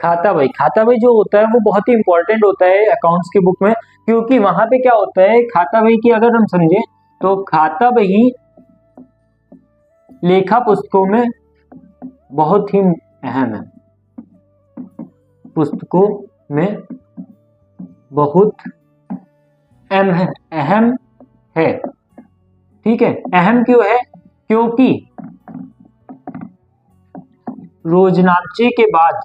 खाता बही जो होता है वो बहुत ही इंपॉर्टेंट होता है अकाउंट्स की बुक में, क्योंकि वहां पे क्या होता है, खाता बही की अगर हम समझे तो खाता बही लेखा पुस्तकों में बहुत ही अहम है, पुस्तकों में बहुत अहम है। ठीक है, अहम क्यों है? क्योंकि रोजनामचे के बाद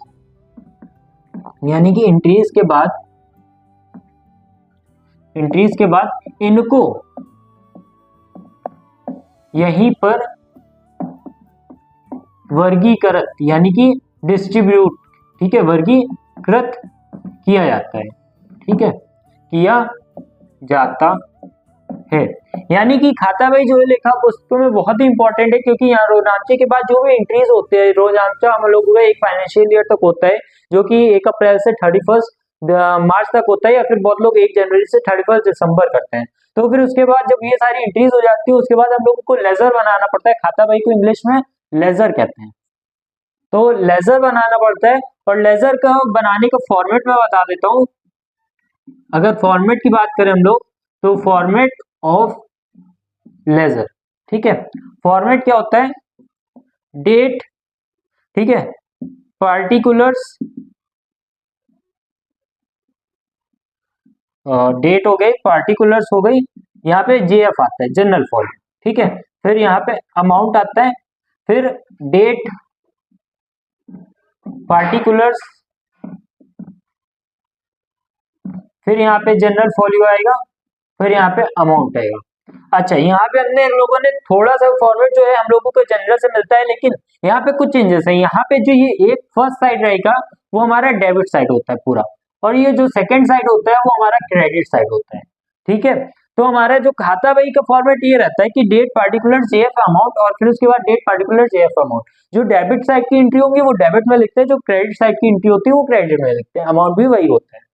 यानी कि एंट्रीज के बाद इनको यहीं पर वर्गीकृत यानी कि डिस्ट्रीब्यूट, ठीक है, वर्गीकृत किया जाता है, ठीक है, किया जाता है। यानी कि खाता बही जो है लेखा पुस्तकों में बहुत ही इंपॉर्टेंट है, क्योंकि यहाँ रोजनामचे के बाद जो भी एंट्रीज होते हैं, रोजनामचा हम लोगों का एक फाइनेंशियल ईयर तक होता है, जो कि 1 अप्रैल से 31 मार्च तक होता है, या फिर बहुत लोग 1 जनवरी से 31 दिसंबर करते हैं। तो फिर उसके बाद जब ये सारी एंट्रीज हो जाती है, उसके बाद हम लोगों को लेजर बनाना पड़ता है। खाता बही को इंग्लिश में लेजर कहते हैं। तो लेजर बनाना पड़ता है, और लेजर का बनाने का फॉर्मेट मैं बता देता हूं। अगर फॉर्मेट की बात करें हम लोग, तो फॉर्मेट ऑफ लेजर, ठीक है, फॉर्मेट क्या होता है? डेट, ठीक है, पार्टिकुलर्स, डेट हो गई, पार्टिकुलर्स हो गई, यहाँ पे जेएफ आता है, जनरल फॉर्म, ठीक है, फिर यहाँ पे अमाउंट आता है, फिर डेट, पार्टिकुलर्स, फिर यहाँ पे जनरल फॉल्यू आएगा, फिर यहाँ पे अमाउंट आएगा। अच्छा, यहाँ पे हमने इन लोगों ने थोड़ा सा फॉर्मेट जो है हम लोगों को जनरल से मिलता है, लेकिन यहाँ पे कुछ चेंजेस है। यहाँ पे जो ये एक फर्स्ट साइड रहेगा वो हमारा डेबिट साइड होता है पूरा, और ये जो सेकंड साइड होता है वो हमारा क्रेडिट साइड होता है, ठीक है। तो हमारा जो खाता बही का फॉर्मेट ये रहता है कि डेट पार्टिकुलर जेएफ अमाउंट, और फिर उसके बाद डेट पार्टिकुलर जेएफ अमाउंट। जो डेबिट साइड की एंट्री होंगी वो डेबिट में लिखते हैं, जो क्रेडिट साइड की एंट्री होती है वो क्रेडिट में लिखते हैं, अमाउंट भी वही होता है।